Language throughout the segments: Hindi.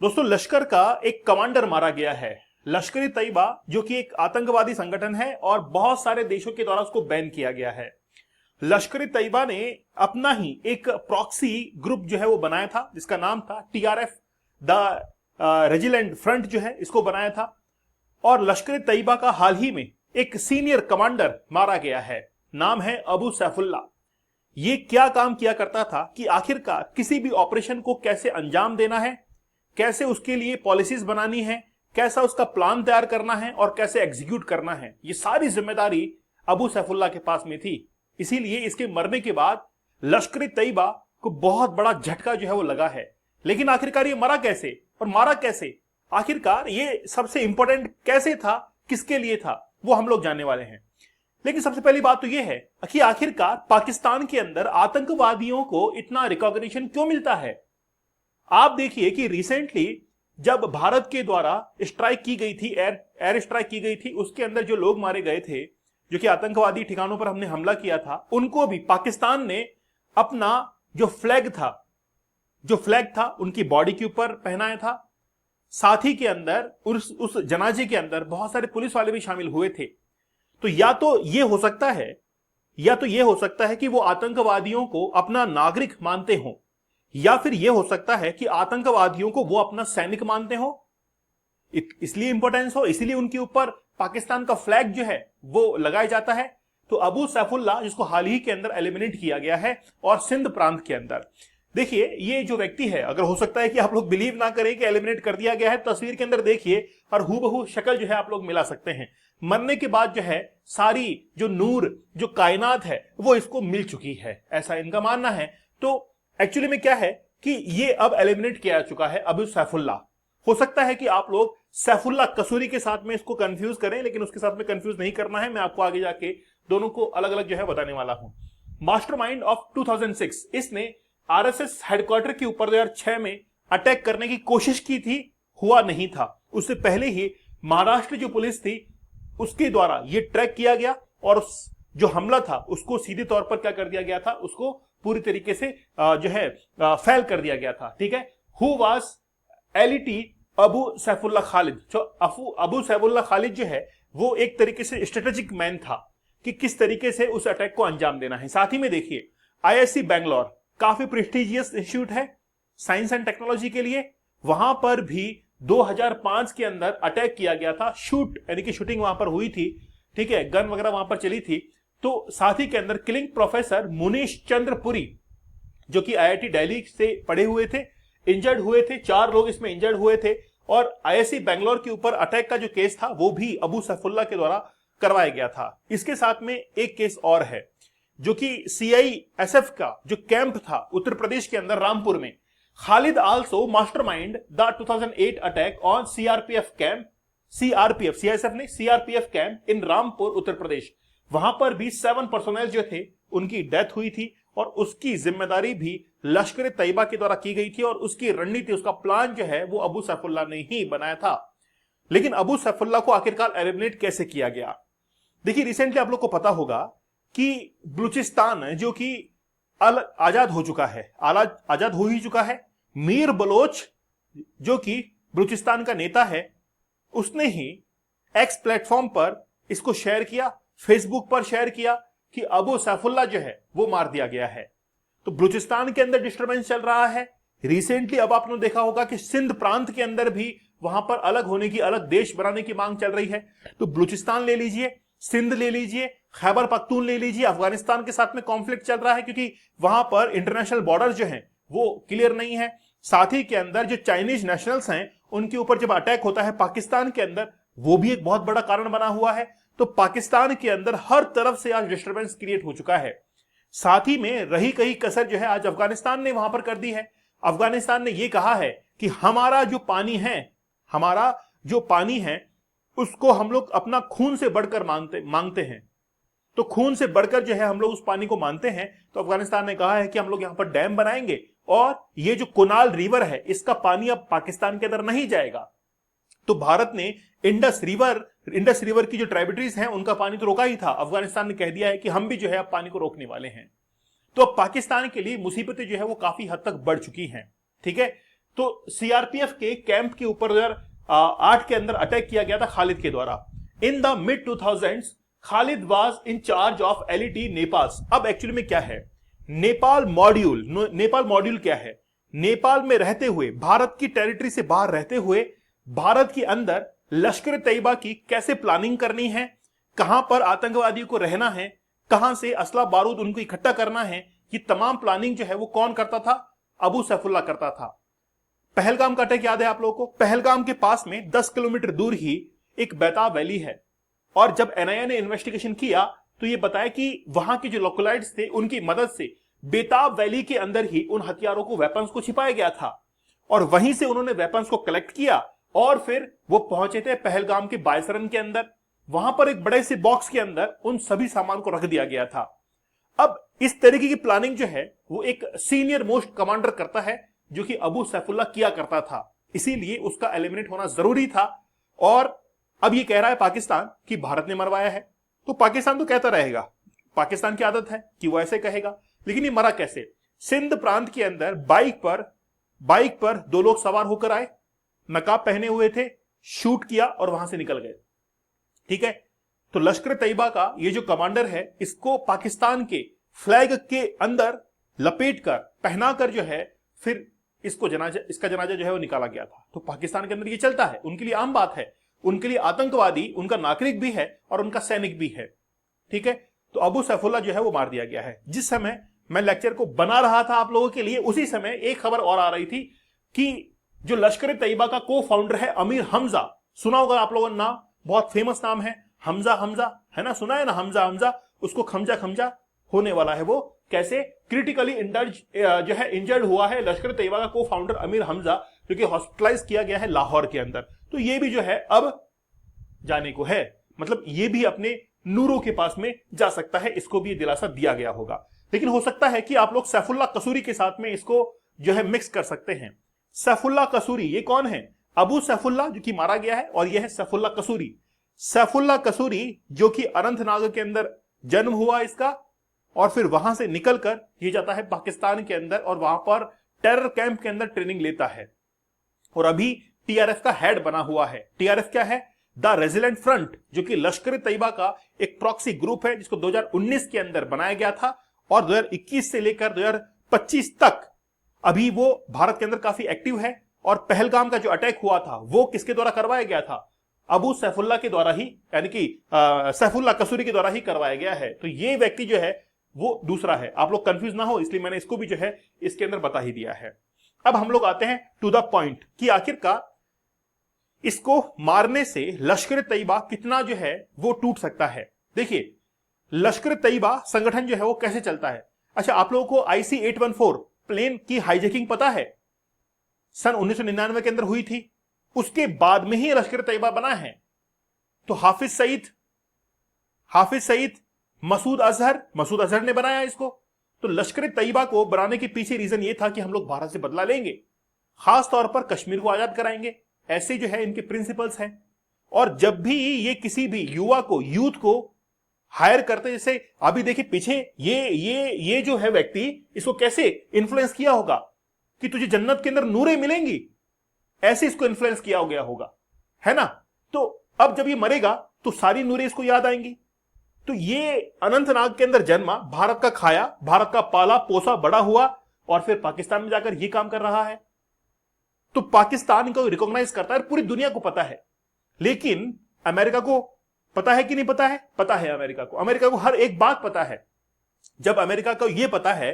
दोस्तों, लश्कर का एक कमांडर मारा गया है। लश्कर तैयबा जो कि एक आतंकवादी संगठन है और बहुत सारे देशों के द्वारा उसको बैन किया गया है। लश्कर तैयबा ने अपना ही एक प्रॉक्सी ग्रुप जो है वो बनाया था, जिसका नाम था टीआरएफ द रेजिलेंट फ्रंट जो है इसको बनाया था। और लश्कर तैयबा का हाल ही में एक सीनियर कमांडर मारा गया है, नाम है अबू सैफुल्लाह। ये क्या काम किया करता था कि आखिरकार किसी भी ऑपरेशन को कैसे अंजाम देना है, कैसे उसके लिए पॉलिसीज बनानी है, कैसा उसका प्लान तैयार करना है और कैसे एग्जीक्यूट करना है, ये सारी जिम्मेदारी अबू सैफुल्लाह के पास में थी। इसीलिए इसके मरने के बाद लश्कर तैयबा को बहुत बड़ा झटका जो है वो लगा है। लेकिन आखिरकार ये मरा कैसे और मारा कैसे, आखिरकार ये सबसे इंपॉर्टेंट कैसे था, किसके लिए था, वो हम लोग जानने वाले हैं। लेकिन सबसे पहली बात तो यह है कि आखिरकार पाकिस्तान के अंदर आतंकवादियों को इतना रिकॉग्निशन क्यों मिलता है। आप देखिए कि रिसेंटली जब भारत के द्वारा स्ट्राइक की गई थी, एयर स्ट्राइक की गई थी, उसके अंदर जो लोग मारे गए थे, जो कि आतंकवादी ठिकानों पर हमने हमला किया था, उनको भी पाकिस्तान ने अपना जो फ्लैग था उनकी बॉडी के ऊपर पहनाया था। साथ ही के अंदर उस जनाजे के अंदर बहुत सारे पुलिस वाले भी शामिल हुए थे। तो या तो ये हो सकता है कि वो आतंकवादियों को अपना नागरिक मानते हो, या फिर यह हो सकता है कि आतंकवादियों को वो अपना सैनिक मानते हो, इसलिए इंपॉर्टेंस हो, इसलिए उनके ऊपर पाकिस्तान का फ्लैग जो है वो लगाया जाता है। तो अबू सैफुल्लाह, जिसको हाल ही के अंदर एलिमिनेट किया गया है और सिंध प्रांत के अंदर, देखिए ये जो व्यक्ति है, अगर हो सकता है कि आप लोग बिलीव ना करें कि एलिमिनेट कर दिया गया है, तस्वीर के अंदर देखिए और हूबहू शक्ल जो है आप लोग मिला सकते हैं। मरने के बाद जो है सारी जो नूर, जो कायनात है, वो इसको मिल चुकी है, ऐसा इनका मानना है। तो एक्चुअली में क्या है कि ये अब एलिमिनेट किया जा चुका है अबू सैफुल्लाह। हो सकता है कि आप लोग सैफुल्लाह कसूरी के साथ में इसको कंफ्यूज करें, लेकिन उसके साथ में कंफ्यूज नहीं करना है। मैं आपको आगे जाके दोनों को अलग अलग जो है बताने वाला हूं। मास्टरमाइंड ऑफ 2006, इसने आरएसएस हेडक्वार्टर के ऊपर 2006 में अटैक करने की कोशिश की थी, हुआ नहीं था। उससे पहले ही महाराष्ट्र जो पुलिस थी उसके द्वारा यह ट्रैक किया गया और जो हमला था उसको सीधे तौर पर क्या कर दिया गया था, उसको पूरी तरीके से जो है फेल कर दिया गया था। ठीक है। Who was LET Abu Saifullah Khalid. जो अबू सैफुल्लाह खालिद जो है वो एक तरीके से स्ट्रेटेजिक मैन था कि किस तरीके से उस अटैक को अंजाम देना है। साथ ही में देखिए आईआईसी बैंगलोर काफी प्रेस्टिजियस इंस्टीट्यूट है साइंस एंड टेक्नोलॉजी के लिए, वहां पर भी 2005 के अंदर अटैक किया गया था, यानी कि शूटिंग वहां पर हुई थी। ठीक है, गन वगैरह वहां पर चली थी। तो साथ ही के अंदर किलिंग प्रोफेसर मुनीश चंद्र पुरी, जो कि आईआईटी दिल्ली से पढ़े हुए थे, इंजर्ड हुए थे, 4 लोग इसमें इंजर्ड हुए थे। और आईआईसी बैंगलोर के ऊपर अटैक का जो केस था वो भी अबू सैफुल्लाह के द्वारा करवाया गया था। इसके साथ में एक केस और है, जो कि सीआईएसएफ का जो कैंप था उत्तर प्रदेश के अंदर रामपुर में। Khalid also mastermind the 2008 attack on CRPF camp, CISF ने CRPF camp in Rampur Uttar Pradesh. वहां पर भी 7 पर्सोनेल जो थे उनकी डेथ हुई थी और उसकी जिम्मेदारी भी लश्कर तैयबा के द्वारा की गई थी और उसकी रणनीति, उसका प्लान जो है वो अबू सैफुल्लाह ने ही बनाया था। लेकिन अबू सैफुल्लाह को आखिरकार एलिमिनेट कैसे किया गया। देखिए रिसेंटली आप लोग को पता होगा कि बलूचिस्तान जो कि आजाद हो चुका है, आजाद हो ही चुका है। मीर बलोच जो कि बलूचिस्तान का नेता है, उसने ही एक्स प्लेटफॉर्म पर इसको शेयर किया, फेसबुक पर शेयर किया कि अबू सैफुल्लाह जो है वो मार दिया गया है। तो बलूचिस्तान के अंदर डिस्टर्बेंस चल रहा है। रिसेंटली अब आपने देखा होगा कि सिंध प्रांत के अंदर भी वहां पर अलग होने की, अलग देश बनाने की मांग चल रही है। तो बलूचिस्तान ले लीजिए, सिंध ले लीजिए, खैबर पख्तून ले लीजिए, अफगानिस्तान के साथ में कॉन्फ्लिक्ट चल रहा है क्योंकि वहां पर इंटरनेशनल बॉर्डर जो है वो क्लियर नहीं है। साथ ही के अंदर जो चाइनीज नेशनल्स हैं उनके ऊपर जब अटैक होता है पाकिस्तान के अंदर, वो भी एक बहुत बड़ा कारण बना हुआ है। तो पाकिस्तान के अंदर हर तरफ से आज डिस्टर्बेंस क्रिएट हो चुका है। साथ ही में रही कही कसर जो है आज अफगानिस्तान ने वहां पर कर दी है। अफगानिस्तान ने यह कहा है कि हमारा जो पानी है उसको हम लोग अपना खून से बढ़कर मांगते हैं। तो खून से बढ़कर जो है हम लोग उस पानी को मानते हैं। तो अफगानिस्तान ने कहा है कि हम लोग यहां पर डैम बनाएंगे और ये जो कुनाल रिवर है इसका पानी अब पाकिस्तान के अंदर नहीं जाएगा। तो भारत ने इंडस रिवर की जो ट्राइब्यूटरीज हैं उनका पानी तो रोका ही था। अफगानिस्तान ने कह दिया है कि हम भी जो है अब पानी को रोकने वाले हैं। तो अब पाकिस्तान के लिए मुसीबतें जो है वो काफी हद तक बढ़ चुकी हैं। ठीक है, तो सीआरपीएफ के कैंप के ऊपर 2008 के अंदर अटैक किया गया था खालिद के द्वारा। In the mid 2000s Khalid was in charge of LET Nepal. अब एक्चुअली में क्या है नेपाल मॉड्यूल क्या है? नेपाल में रहते हुए, भारत की टेरिटरी से बाहर रहते हुए भारत के अंदर लश्कर तैयबा की कैसे प्लानिंग करनी है, कहां पर आतंकवादियों को रहना है, कहां से असला बारूद उनको इकट्ठा करना है, ये तमाम प्लानिंग जो है वो कौन करता था? अबू सैफुल्लाह करता था। पहलगाम का अटैक याद है आप लोगों को? पहलगाम के पास में 10 किलोमीटर दूर ही एक बेताब वैली है, और जब एनआईए ने इन्वेस्टिगेशन किया तो ये बताया कि वहां के जो लोकलाइट्स थे उनकी मदद से बेताब वैली के अंदर ही उन हथियारों को, वेपन्स को छिपाया गया था, और वहीं से उन्होंने वेपन्स को कलेक्ट किया और फिर वो पहुंचे थे पहलगाम के बायसरन के अंदर। वहां पर एक बड़े से बॉक्स के अंदर उन सभी सामान को रख दिया गया था। अब इस तरीके की प्लानिंग जो है वो एक सीनियर मोस्ट कमांडर करता है, जो कि अबू सैफुल्लाह किया करता था, इसीलिए उसका एलिमिनेट होना जरूरी था। और अब ये कह रहा है पाकिस्तान कि भारत ने मरवाया है, तो पाकिस्तान तो कहता रहेगा, पाकिस्तान की आदत है कि वो ऐसे कहेगा, लेकिन ये मरा कैसे? सिंध प्रांत के अंदर बाइक पर 2 लोग सवार होकर आए, नकाब पहने हुए थे, शूट किया और वहां से निकल गए। ठीक है, तो लश्कर तैयबा का ये जो कमांडर है, इसको पाकिस्तान के फ्लैग के अंदर लपेट कर, पहनाकर जो है फिर इसका जनाजा जो है वो निकाला गया था। तो पाकिस्तान के अंदर ये चलता है, उनके लिए आम बात है, उनके लिए आतंकवादी उनका नागरिक भी है और उनका सैनिक भी है। ठीक है, तो अबू सैफुल्लाह जो है वो मार दिया गया है। जिस समय मैं लेक्चर को बना रहा था आप लोगों के लिए, उसी समय एक खबर और आ रही थी कि जो लश्कर तैयबा का को फाउंडर है अमीर हमजा, सुना होगा आप लोगों ने नाम, बहुत फेमस नाम है, हमजा है ना, सुना है ना, हमजा, उसको खमजा होने वाला है। वो कैसे? क्रिटिकली इंजर्ड हुआ है लश्कर तैयबा का को फाउंडर अमीर हमजा, जो कि हॉस्पिटलाइज किया गया है लाहौर के अंदर। तो ये भी जो है अब जाने को है, मतलब ये भी अपने नूरों के पास में जा सकता है, इसको भी दिलासा दिया गया होगा। लेकिन हो सकता है कि आप लोग सैफुल्लाह कसूरी के साथ में इसको जो है मिक्स कर सकते हैं। सैफुल्लाह कसूरी ये कौन है? अबू सैफुल्लाह जो कि मारा गया है, और यह है सैफुल्लाह कसूरी। सैफुल्लाह कसूरी जो कि अनंतनाग के अंदर जन्म हुआ इसका, और फिर वहां से निकलकर ये जाता है पाकिस्तान के अंदर और वहां पर टेरर कैंप के अंदर ट्रेनिंग लेता है, और अभी टीआरएफ का हेड बना हुआ है। टीआरएफ क्या है? द रेजिलेंट फ्रंट, जो कि लश्कर तैयबा का एक प्रॉक्सी ग्रुप है, जिसको 2019 के अंदर बनाया गया था, और 2021 से लेकर 2025 तक अभी वो भारत के अंदर काफी एक्टिव है। और पहलगाम का जो अटैक हुआ था वो किसके द्वारा करवाया गया था? अबू सैफुल्लाह के द्वारा ही, यानी कि सैफुल्लाह कसूरी के द्वारा ही करवाया गया है। तो ये व्यक्ति जो है वो दूसरा है, आप लोग कंफ्यूज ना हो, इसलिए मैंने इसको भी जो है इसके अंदर बता ही दिया है। अब हम लोग आते हैं टू द पॉइंट कि आखिरकार इसको मारने से लश्कर तैयबा कितना जो है वो टूट सकता है। देखिए, लश्कर तैयबा संगठन जो है वो कैसे चलता है। अच्छा, आप लोगों को IC-814 प्लेन की हाईजैकिंग पता है? सन 1999 के अंदर हुई थी, उसके बाद में ही लश्कर तैयबा बना है। तो हाफिज सईद, मसूद अजहर ने बनाया इसको। तो लश्कर तैयबा को बनाने के पीछे रीजन ये था कि हम लोग भारत से बदला लेंगे, खास तौर पर कश्मीर को आजाद कराएंगे, ऐसे जो है इनके प्रिंसिपल्स हैं। और जब भी ये किसी भी यूथ को हायर करते, जैसे अभी देखिए पीछे ये जो है व्यक्ति, इसको कैसे इन्फ्लुएंस किया होगा कि तुझे जन्नत के अंदर नूरें मिलेंगी, ऐसे इसको इन्फ्लुएंस किया गया होगा, है ना। तो अब जब ये मरेगा तो सारी नूरें इसको याद आएंगी। तो ये अनंतनाग के अंदर जन्मा, भारत का खाया, भारत का पाला पोसा, बड़ा हुआ, और फिर पाकिस्तान में जाकर ये काम कर रहा है। तो पाकिस्तान को रिकॉग्नाइज करता है, पूरी दुनिया को पता है। लेकिन अमेरिका को पता है कि नहीं पता है? पता है अमेरिका को हर एक बात पता है। जब अमेरिका को यह पता है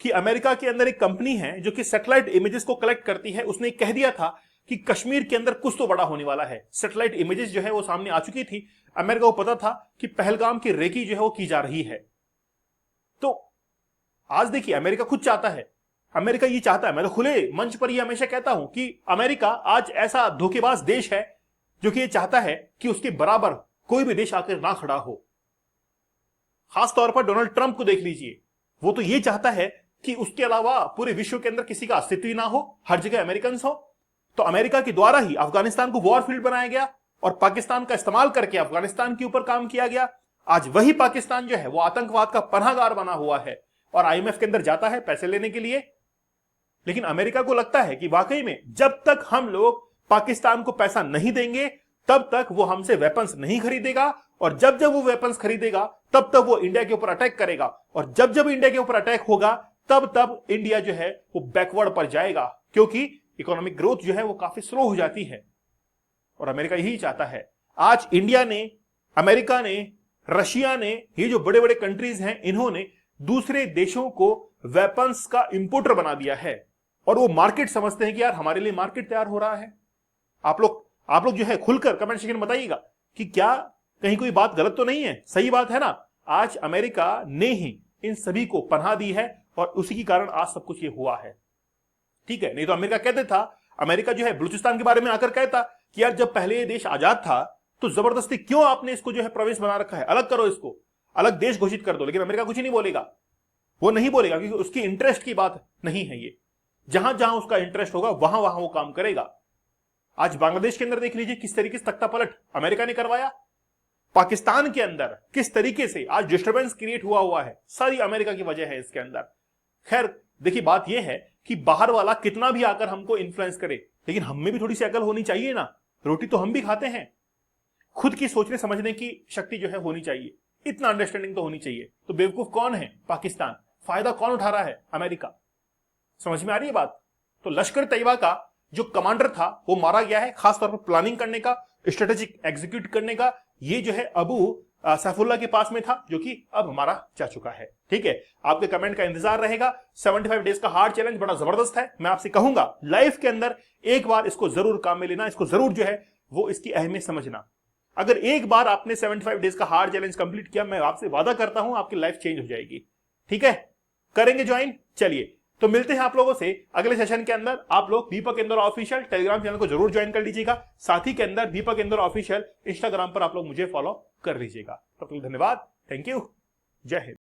कि अमेरिका के अंदर एक कंपनी है जो कि सैटेलाइट इमेजेस को कलेक्ट करती है, उसने कह दिया था कि कश्मीर के अंदर कुछ तो बड़ा होने वाला है। सैटेलाइट इमेजेस जो है वो सामने आ चुकी थी, अमेरिका को पता था कि पहलगाम की रेकी जो है वो की जा रही है। तो आज देखिए, अमेरिका खुद चाहता है, अमेरिका ये चाहता है, मैं तो खुले मंच पर ये हमेशा कहता हूं कि अमेरिका आज ऐसा धोखेबाज देश है जो कि ये चाहता है कि उसके बराबर कोई भी देश आकर ना खड़ा हो। खास तौर पर डोनाल्ड ट्रंप को देख लीजिए, वो तो ये चाहता है कि उसके अलावा पूरे विश्व के अंदर किसी का अस्तित्व ही ना हो, हर जगह अमेरिकन हो। तो अमेरिका के द्वारा ही अफगानिस्तान को वॉर फील्ड बनाया गया और पाकिस्तान का इस्तेमाल करके अफगानिस्तान के ऊपर काम किया गया। आज वही पाकिस्तान जो है वो आतंकवाद का पनाहगार बना हुआ है और IMF के अंदर जाता है पैसे लेने के लिए। लेकिन अमेरिका को लगता है कि वाकई में जब तक हम लोग पाकिस्तान को पैसा नहीं देंगे तब तक वो हमसे वेपन्स नहीं खरीदेगा, और जब जब वो वेपन्स खरीदेगा तब तब वो इंडिया के ऊपर अटैक करेगा, और जब जब इंडिया के ऊपर अटैक होगा तब तब इंडिया जो है वो बैकवर्ड पर जाएगा, क्योंकि इकोनॉमिक ग्रोथ जो है वो काफी स्लो हो जाती है। और अमेरिका यही चाहता है। आज इंडिया ने, अमेरिका ने, रशिया ने, ये जो बड़े बड़े कंट्रीज हैं, इन्होंने दूसरे देशों को वेपन्स का इंपोर्टर बना दिया है, और वो मार्केट समझते हैं कि यार हमारे लिए मार्केट तैयार हो रहा है। आप लोग जो है खुलकर कमेंट सेक्शन में बताइएगा कि क्या कहीं कोई बात गलत तो नहीं है, सही बात है ना। आज अमेरिका ने ही इन सभी को पनाह दी है और उसी के कारण आज सब कुछ ये हुआ है। ठीक है, नहीं तो अमेरिका कहते था, अमेरिका जो है बलूचिस्तान के बारे में आकर कहता कि यार जब पहले ये देश आजाद था तो जबरदस्ती क्यों आपने इसको जो है प्रोविंस बना रखा है, अलग करो, इसको अलग देश घोषित कर दो। लेकिन अमेरिका कुछ नहीं बोलेगा, वो नहीं बोलेगा, क्योंकि उसकी इंटरेस्ट की बात नहीं है ये। जहां जहां उसका इंटरेस्ट होगा वहां वहां वो काम करेगा। आज बांग्लादेश के अंदर देख लीजिए किस तरीके से तख्ता पलट अमेरिका ने करवाया। पाकिस्तान के अंदर किस तरीके से आज डिस्टर्बेंस क्रिएट हुआ है, सारी अमेरिका की वजह है इसके अंदर। खैर देखिए, बात यह है कि बाहर वाला कितना भी आकर हमको इन्फ्लुएंस करे, लेकिन हम में भी थोड़ी सी अकल होनी चाहिए ना। रोटी तो हम भी खाते हैं, खुद की सोचने समझने की शक्ति जो है होनी चाहिए, इतना अंडरस्टैंडिंग तो होनी चाहिए। तो बेवकूफ कौन है? पाकिस्तान। फायदा कौन उठा रहा है? अमेरिका। समझ में आ रही है बात? तो लश्कर तैयबा का जो कमांडर था वो मारा गया है, खासतौर पर प्लानिंग करने का, स्ट्रेटेजिक एग्जीक्यूट करने का। ये जो है अबू सैफुल्लाह के पास में था, जो कि अब हमारा जा चुका है। ठीक है, आपके कमेंट का इंतजार रहेगा। 75 डेज का हार्ड चैलेंज बड़ा जबरदस्त है। मैं आपसे कहूंगा लाइफ के अंदर एक बार इसको जरूर काम में लेना, इसको जरूर जो है वो इसकी अहमियत समझना। अगर एक बार आपने 75 डेज का हार्ड चैलेंज कंप्लीट किया, मैं आपसे वादा करता हूं आपकी लाइफ चेंज हो जाएगी। ठीक है, करेंगे ज्वाइन? चलिए, तो मिलते हैं आप लोगों से अगले सेशन के अंदर। आप लोग दीपक इंदौर ऑफिशियल टेलीग्राम चैनल को जरूर ज्वाइन कर लीजिएगा। साथ ही के अंदर दीपक इंदौर ऑफिशियल इंस्टाग्राम पर आप लोग मुझे फॉलो कर लीजिएगा। तब तक धन्यवाद, थैंक यू, जय हिंद।